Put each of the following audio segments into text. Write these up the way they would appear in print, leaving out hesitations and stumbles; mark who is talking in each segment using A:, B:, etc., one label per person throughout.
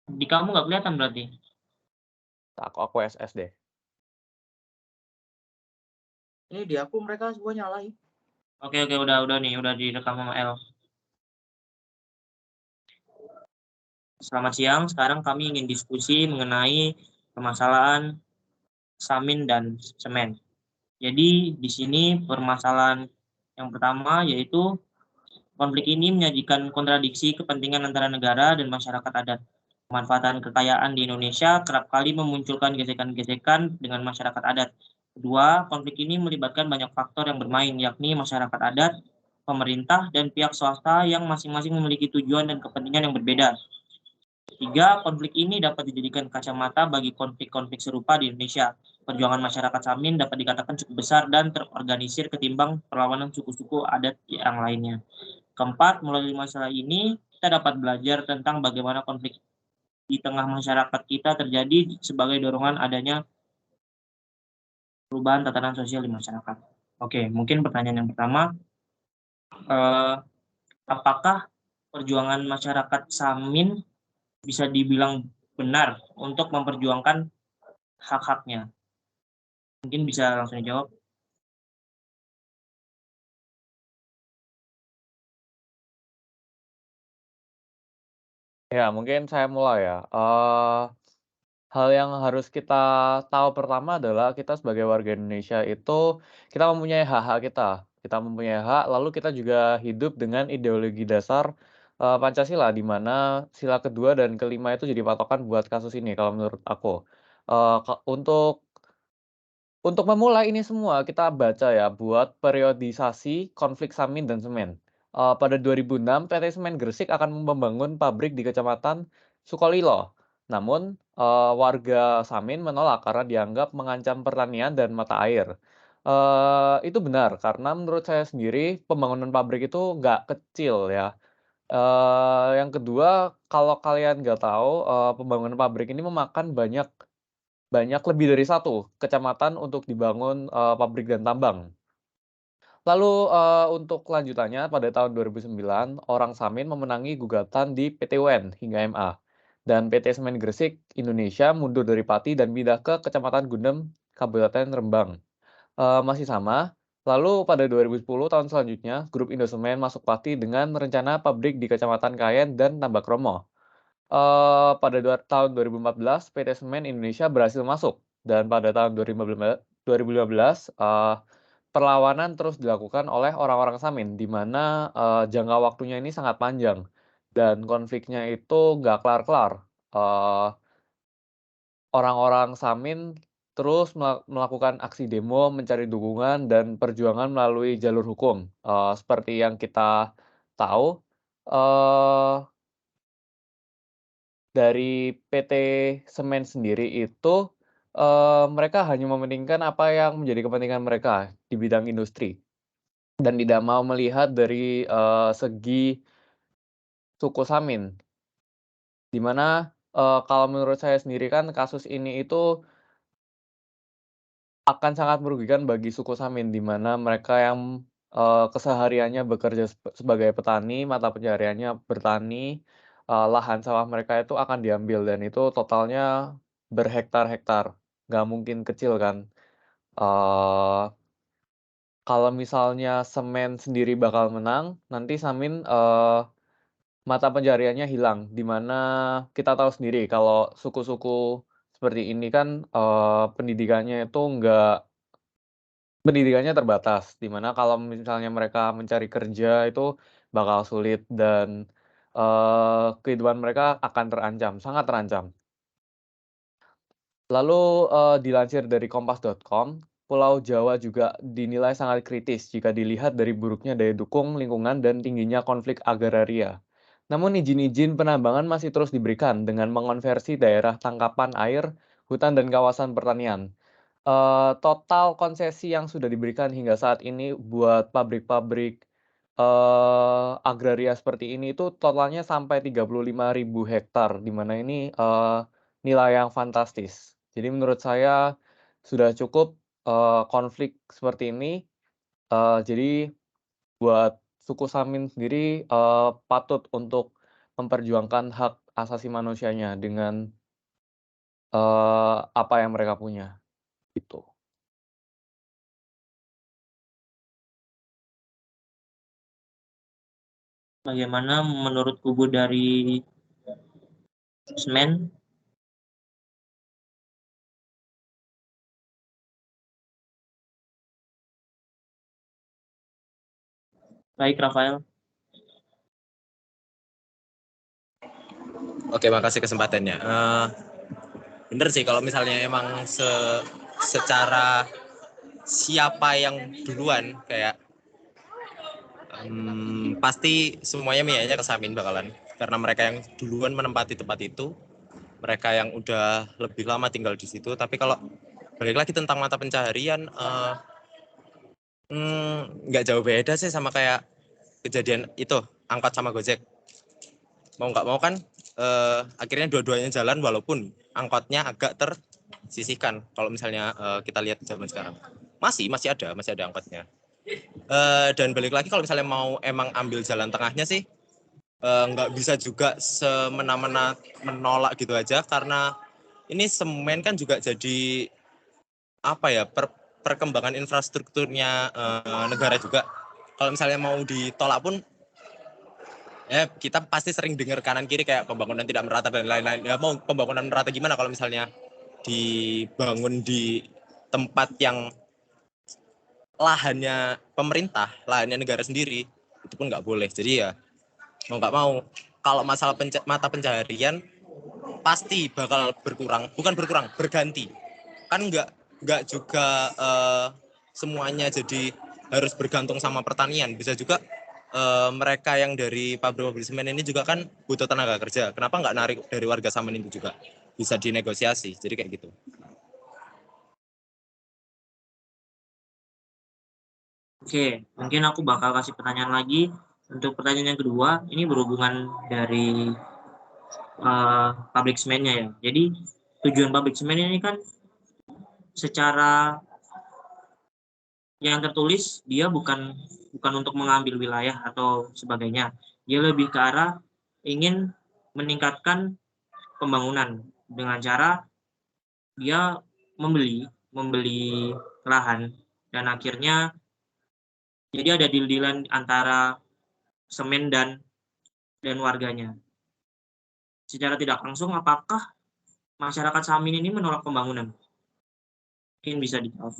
A: Di kamu nggak kelihatan berarti?
B: Aku SS deh.
C: Ini di aku mereka semua nyala ini.
A: Oke oke, udah nih, udah direkam sama L. Selamat siang, sekarang kami ingin diskusi mengenai permasalahan samin dan semen. Jadi di sini permasalahan yang pertama yaitu konflik ini menyajikan kontradiksi kepentingan antara negara dan masyarakat adat. Pemanfaatan kekayaan di Indonesia kerap kali memunculkan gesekan-gesekan dengan masyarakat adat. Kedua, konflik ini melibatkan banyak faktor yang bermain, yakni masyarakat adat, pemerintah, dan pihak swasta yang masing-masing memiliki tujuan dan kepentingan yang berbeda. Tiga, konflik ini dapat dijadikan kacamata bagi konflik-konflik serupa di Indonesia. Perjuangan masyarakat Samin dapat dikatakan cukup besar dan terorganisir ketimbang perlawanan suku-suku adat yang lainnya. Keempat, melalui masalah ini kita dapat belajar tentang bagaimana konflik di tengah masyarakat kita terjadi sebagai dorongan adanya perubahan tatanan sosial di masyarakat. Oke, mungkin pertanyaan yang pertama, eh, apakah perjuangan masyarakat Samin bisa dibilang benar untuk memperjuangkan hak-haknya? Mungkin bisa langsung dijawab.
B: Ya, mungkin saya mulai ya. Hal yang harus kita tahu pertama adalah kita sebagai warga Indonesia itu, kita mempunyai hak-hak kita. Kita mempunyai hak, lalu kita juga hidup dengan ideologi dasar, Pancasila, di mana sila kedua dan kelima itu jadi patokan buat kasus ini kalau menurut aku. Untuk memulai ini semua, kita baca ya, buat periodisasi konflik Samin dan semen. Pada 2006, PT Semen Gresik akan membangun pabrik di Kecamatan Sukolilo. Namun, warga Samin menolak karena dianggap mengancam pertanian dan mata air. Itu benar, karena menurut saya sendiri, pembangunan pabrik itu nggak kecil ya. Yang kedua, kalau kalian nggak tahu, pembangunan pabrik ini memakan banyak banyak lebih dari satu kecamatan untuk dibangun, pabrik dan tambang. Lalu, untuk kelanjutannya pada tahun 2009, orang Samin memenangi gugatan di PT UN hingga MA. Dan PT Semen Gresik Indonesia mundur dari Pati dan pindah ke Kecamatan Gundem, Kabupaten Rembang. Masih sama, lalu pada 2010 tahun selanjutnya, grup Indosemen masuk Pati dengan rencana pabrik di Kecamatan Kayen dan Tambakromo. Pada tahun 2014, PT Semen Indonesia berhasil masuk dan pada tahun 2015, perlawanan terus dilakukan oleh orang-orang Samin, di mana, jangka waktunya ini sangat panjang dan konfliknya itu nggak kelar-kelar. Eee, Orang-orang Samin terus melakukan aksi demo, mencari dukungan dan perjuangan melalui jalur hukum. Seperti yang kita tahu, eee dari PT Semen sendiri itu, mereka hanya mementingkan apa yang menjadi kepentingan mereka di bidang industri dan tidak mau melihat dari, segi suku Samin. Di mana, kalau menurut saya sendiri kan kasus ini itu akan sangat merugikan bagi suku Samin, di mana mereka yang, kesehariannya bekerja sebagai petani, mata pencahariannya bertani, lahan sawah mereka itu akan diambil dan itu totalnya berhektar-hektar, nggak mungkin kecil kan. Eee, Kalau misalnya Semen sendiri bakal menang, nanti Samin, mata pencahariannya hilang, di mana kita tahu sendiri kalau suku-suku seperti ini kan, pendidikannya itu pendidikannya terbatas, di mana kalau misalnya mereka mencari kerja itu bakal sulit dan, kehidupan mereka akan terancam, sangat terancam. Lalu, dilansir dari kompas.com, Pulau Jawa juga dinilai sangat kritis jika dilihat dari buruknya daya dukung lingkungan dan tingginya konflik agraria. Namun izin-izin penambangan masih terus diberikan dengan mengonversi daerah tangkapan air, hutan, dan kawasan pertanian. Total konsesi yang sudah diberikan hingga saat ini buat pabrik-pabrik, agraria seperti ini itu totalnya sampai 35.000 hektar, di mana ini, nilai yang fantastis. Jadi menurut saya sudah cukup, konflik seperti ini, jadi buat suku Samin sendiri, patut untuk memperjuangkan hak asasi manusianya dengan, apa yang mereka punya, gitu.
A: Bagaimana menurut kubu dari Semen? Baik, Rafael.
D: Oke, makasih kesempatannya. Bener sih kalau misalnya emang secara siapa yang duluan kayak pasti semuanya miyanya ke Samin bakalan, karena mereka yang duluan menempati tempat itu, mereka yang udah lebih lama tinggal di situ. Tapi kalau balik lagi tentang mata pencaharian, nggak jauh beda sih sama kayak kejadian itu angkot sama Gojek. Mau nggak mau kan akhirnya dua-duanya jalan walaupun angkotnya agak tersisihkan. Kalau misalnya kita lihat zaman sekarang masih ada angkotnya. Dan balik lagi kalau misalnya mau emang ambil jalan tengahnya sih nggak bisa juga semena-mena menolak gitu aja, karena ini Semen kan juga jadi apa ya, perkembangan infrastrukturnya negara juga. Kalau misalnya mau ditolak pun ya kita pasti sering dengar kanan kiri kayak pembangunan tidak merata dan lain-lain. Ya mau pembangunan merata gimana kalau misalnya dibangun di tempat yang lahannya pemerintah, lahannya negara sendiri, itu pun nggak boleh. Jadi ya mau nggak mau kalau masalah mata pencaharian pasti bakal berganti. Kan nggak juga semuanya jadi harus bergantung sama pertanian. Bisa juga mereka yang dari pabrik semen ini juga kan butuh tenaga kerja. Kenapa nggak narik dari warga Samen itu juga? Bisa dinegosiasi. Jadi kayak gitu.
A: Oke, mungkin aku bakal kasih pertanyaan lagi. Untuk pertanyaan yang kedua, ini berhubungan dari pabrik semennya ya. Jadi tujuan pabrik semen ini kan secara yang tertulis dia bukan untuk mengambil wilayah atau sebagainya. Dia lebih ke arah ingin meningkatkan pembangunan dengan cara dia membeli lahan dan akhirnya jadi ada deal-dealan antara semen dan warganya. Secara tidak langsung, apakah masyarakat Samin ini menolak pembangunan? Mungkin bisa dijawab.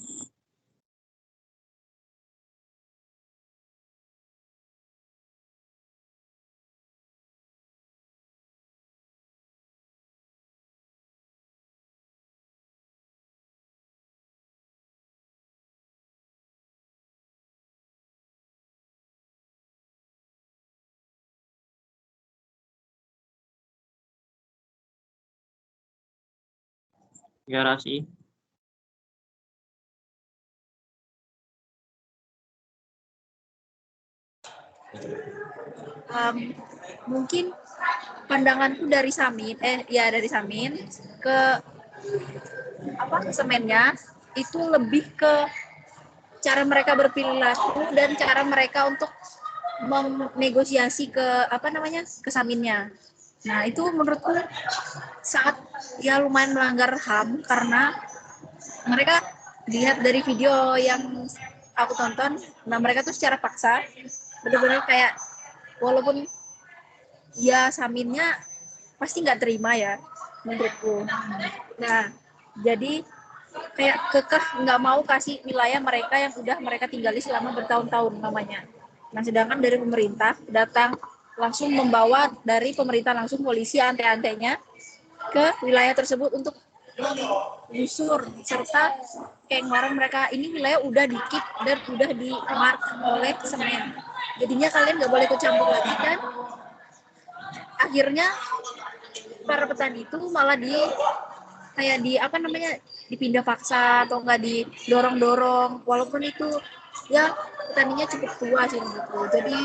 A: Ya, Rasi.
E: Mungkin pandanganku dari Samin ke semennya itu lebih ke cara mereka berperilaku dan cara mereka untuk menegosiasi ke ke Saminnya. Nah, itu menurutku sangat ya lumayan melanggar HAM karena mereka dilihat dari video yang aku tonton, nah mereka tuh secara paksa benar-benar kayak walaupun ya Saminnya pasti nggak terima ya menurutku. Nah, jadi kayak kekeh nggak mau kasih wilayah mereka yang udah mereka tinggali selama bertahun-tahun namanya. Nah, sedangkan dari pemerintah datang langsung membawa dari pemerintah langsung polisi ante-antenya ke wilayah tersebut untuk mengusur serta kayak kemarin mereka ini wilayah udah dikit dan udah di-mark oleh semen. Jadinya kalian nggak boleh ikut campur lagi kan? Akhirnya para petani itu malah dipindah paksa atau nggak didorong-dorong walaupun itu ya petaninya cukup tua sih menurutku. Jadi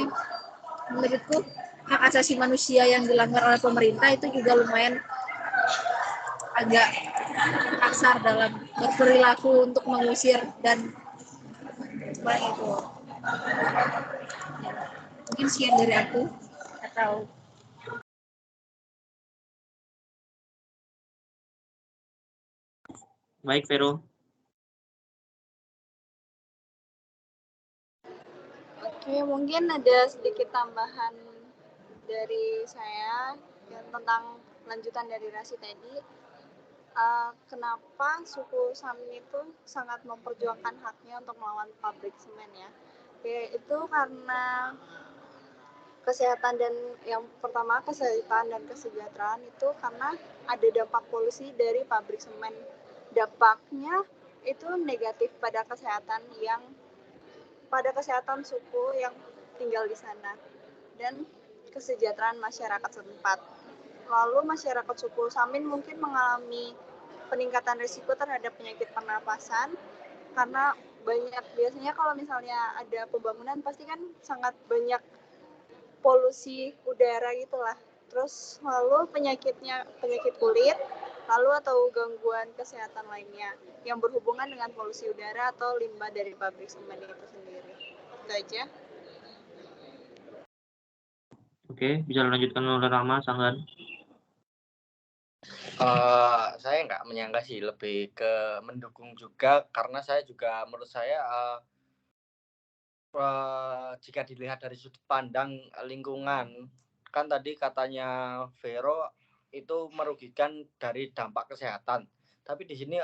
E: menurutku hak asasi manusia yang dilanggar oleh pemerintah itu juga lumayan agak kasar dalam berperilaku untuk mengusir dan seperti itu. Mungkin sekian dari aku atau
A: Baik, Vero.
F: Oke, mungkin ada sedikit tambahan dari saya yang tentang lanjutan dari Rasi tadi. Kenapa suku Samin itu sangat memperjuangkan haknya untuk melawan pabrik semen ya? Itu karena kesehatan dan yang pertama kesehatan dan kesejahteraan itu karena ada dampak polusi dari pabrik semen. Dampaknya itu negatif pada kesehatan suku yang tinggal di sana dan kesejahteraan masyarakat setempat. Lalu masyarakat suku Samin mungkin mengalami peningkatan risiko terhadap penyakit pernapasan karena biasanya kalau misalnya ada pembangunan pasti kan sangat banyak polusi udara gitulah. Terus lalu penyakit kulit, lalu atau gangguan kesehatan lainnya yang berhubungan dengan polusi udara atau limbah dari pabrik semen itu sendiri. Itu aja.
A: Oke, bisa lanjutkan oleh Rama, Sanggan.
C: Saya nggak menyangka sih, lebih ke mendukung juga karena saya juga menurut saya jika dilihat dari sudut pandang lingkungan, kan tadi katanya Vero itu merugikan dari dampak kesehatan. Tapi di sini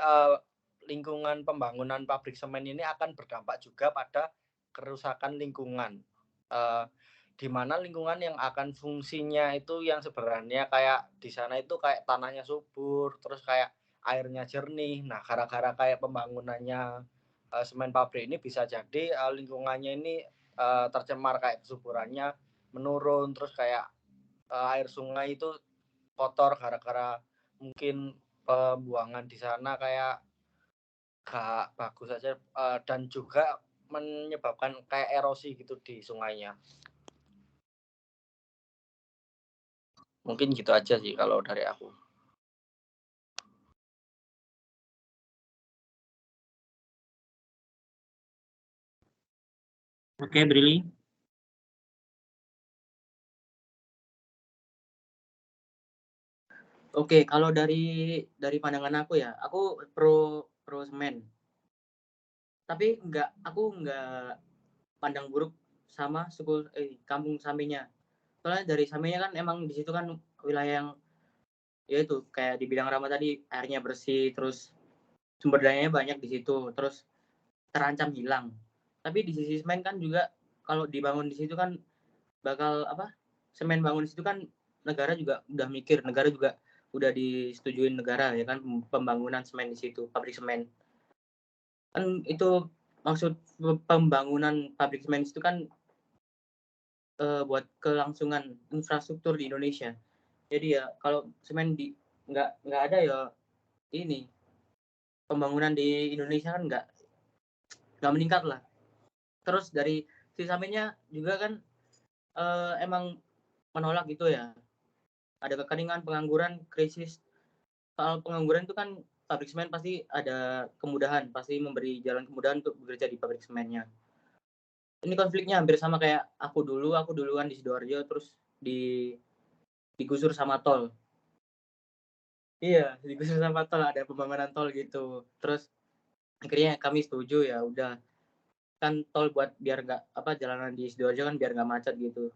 C: lingkungan pembangunan pabrik semen ini akan berdampak juga pada kerusakan lingkungan. Di mana lingkungan yang akan fungsinya itu yang sebenarnya kayak di sana itu kayak tanahnya subur, terus kayak airnya jernih. Nah, gara-gara kayak pembangunannya semen pabrik ini bisa jadi lingkungannya ini tercemar, kayak kesuburannya menurun, terus kayak air sungai itu kotor gara-gara mungkin pembuangan di sana kayak gak bagus aja, dan juga menyebabkan kayak erosi gitu di sungainya. Mungkin gitu aja sih kalau dari aku.
A: Oke, Brili.
C: Oke, kalau dari pandangan aku ya, aku pro semen. Tapi aku nggak pandang buruk sama kampung Saminnya. Soalnya dari Saminnya kan emang di situ kan wilayah yang ya itu kayak dibilang Rama tadi, airnya bersih, terus sumber dayanya banyak di situ, terus terancam hilang. Tapi di sisi semen kan juga kalau dibangun di situ kan bakal semen bangun di situ kan negara juga udah mikir, negara juga udah disetujuin negara ya kan pembangunan semen di situ, pabrik semen. Kan itu maksud pembangunan pabrik semen itu kan buat kelangsungan infrastruktur di Indonesia. Jadi ya kalau semen nggak ada ya ini pembangunan di Indonesia kan nggak meningkat lah. Terus dari si Samennya juga kan emang menolak gitu ya. Ada kekeringan, pengangguran, krisis. Soal pengangguran itu kan pabrik semen pasti ada kemudahan, pasti memberi jalan kemudahan untuk bekerja di pabrik semennya. Ini konfliknya hampir sama kayak aku duluan di Sidoarjo terus digusur sama tol. Iya, digusur sama tol, ada pembangunan tol gitu. Terus akhirnya kami setuju ya udah, kan tol buat biar jalanan di Sidoarjo kan biar nggak macet gitu.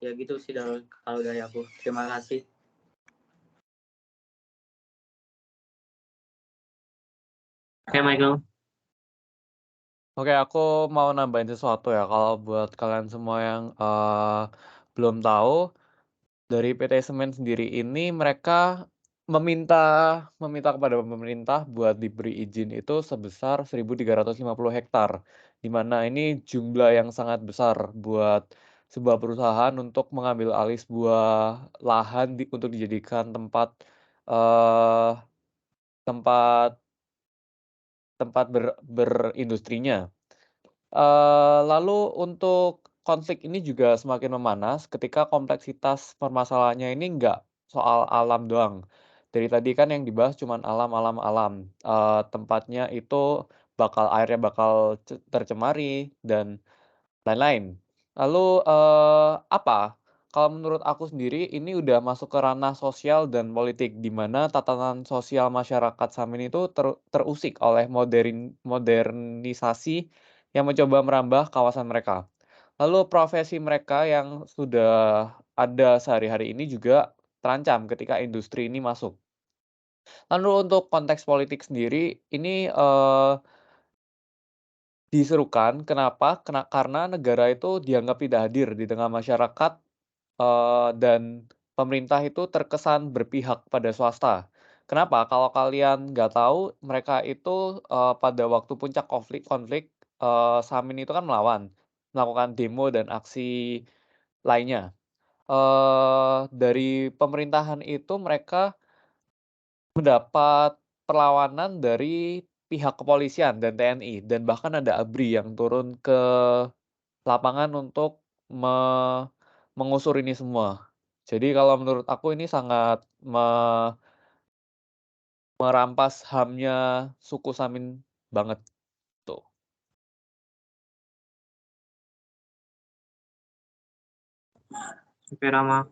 C: Ya gitu sih kalau dari aku. Terima kasih.
A: Oke, Michael.
B: Oke, aku mau nambahin sesuatu ya. Kalau buat kalian semua yang belum tahu, dari PT Semen sendiri ini mereka meminta kepada pemerintah buat diberi izin itu sebesar 1.350 hektar, di mana ini jumlah yang sangat besar buat sebuah perusahaan untuk mengambil alih sebuah lahan untuk dijadikan tempat eh, tempat berindustrinya. Lalu untuk konflik ini juga semakin memanas ketika kompleksitas permasalahannya ini nggak soal alam doang. Dari tadi kan yang dibahas cuman alam, tempatnya itu airnya bakal tercemari dan lain-lain. Lalu, Kalau menurut aku sendiri ini udah masuk ke ranah sosial dan politik, di mana tatanan sosial masyarakat Samin itu terusik oleh modernisasi yang mencoba merambah kawasan mereka. Lalu profesi mereka yang sudah ada sehari-hari ini juga terancam ketika industri ini masuk. Lalu untuk konteks politik sendiri ini, diserukan kenapa? Karena negara itu dianggap tidak hadir di tengah masyarakat, dan pemerintah itu terkesan berpihak pada swasta. Kenapa? Kalau kalian nggak tahu, mereka itu, pada waktu puncak konflik, Samin itu kan melakukan demo dan aksi lainnya. Dari pemerintahan itu mereka mendapat perlawanan dari pihak kepolisian dan TNI, dan bahkan ada ABRI yang turun ke lapangan untuk mengusur ini semua. Jadi kalau menurut aku ini sangat merampas HAM-nya suku Samin banget tuh.
A: Oke, Rama.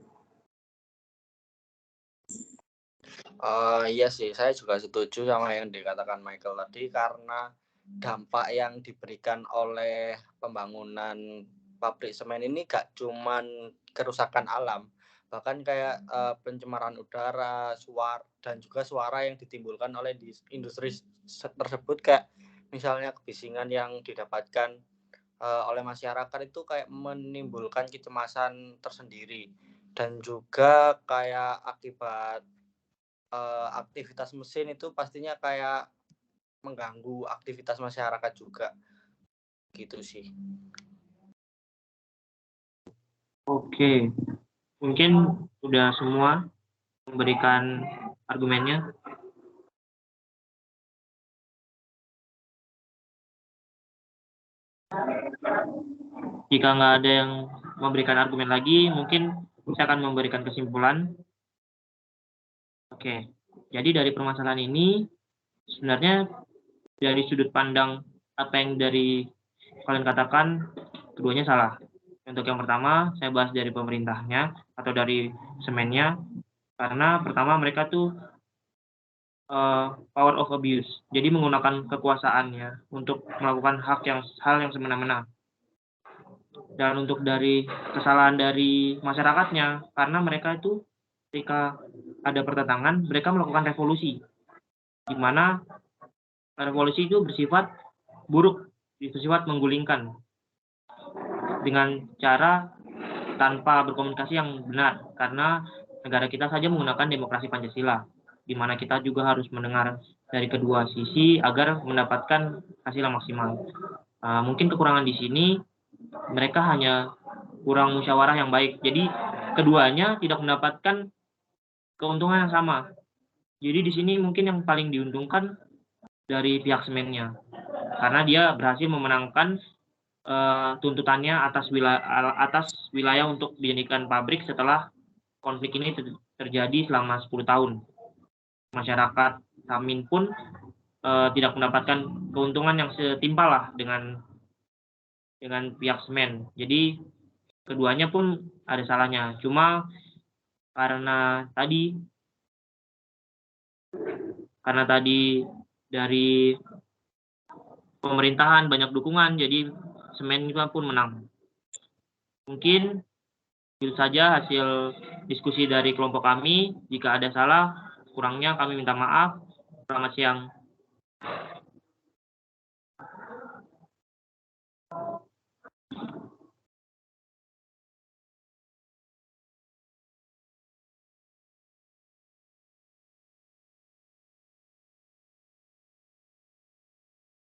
G: Iya sih, saya juga setuju sama yang dikatakan Michael tadi, karena dampak yang diberikan oleh pembangunan pabrik semen ini gak cuman kerusakan alam, bahkan kayak pencemaran udara, dan juga suara yang ditimbulkan oleh industri tersebut, kayak misalnya kebisingan yang didapatkan oleh masyarakat itu kayak menimbulkan kecemasan tersendiri, dan juga kayak akibat aktivitas mesin itu pastinya kayak mengganggu aktivitas masyarakat juga, gitu sih.
A: Oke, mungkin udah semua memberikan argumennya. Jika nggak ada yang memberikan argumen lagi, mungkin saya akan memberikan kesimpulan. Oke, jadi dari permasalahan ini, sebenarnya dari sudut pandang apa yang dari kalian katakan, keduanya salah. Untuk yang pertama, saya bahas dari pemerintahnya atau dari semennya, karena pertama mereka tuh power of abuse, jadi menggunakan kekuasaannya untuk melakukan hal yang semena-mena. Dan untuk dari kesalahan dari masyarakatnya, karena mereka itu ketika ada pertentangan, mereka melakukan revolusi, di mana revolusi itu bersifat buruk, bersifat menggulingkan, dengan cara tanpa berkomunikasi yang benar, karena negara kita saja menggunakan demokrasi Pancasila, di mana kita juga harus mendengar dari kedua sisi agar mendapatkan hasil yang maksimal. Mungkin kekurangan di sini, mereka hanya kurang musyawarah yang baik, jadi keduanya tidak mendapatkan keuntungan yang sama. Jadi di sini mungkin yang paling diuntungkan dari pihak semennya, karena dia berhasil memenangkan tuntutannya atas wilayah untuk dijadikan pabrik setelah konflik ini terjadi selama 10 tahun. Masyarakat Samin pun tidak mendapatkan keuntungan yang setimpal lah dengan pihak semen. Jadi keduanya pun ada salahnya. Cuma karena tadi dari pemerintahan banyak dukungan, jadi semen juga pun menang. Mungkin itu saja hasil diskusi dari kelompok kami. Jika ada salah, kurangnya kami minta maaf. Selamat siang.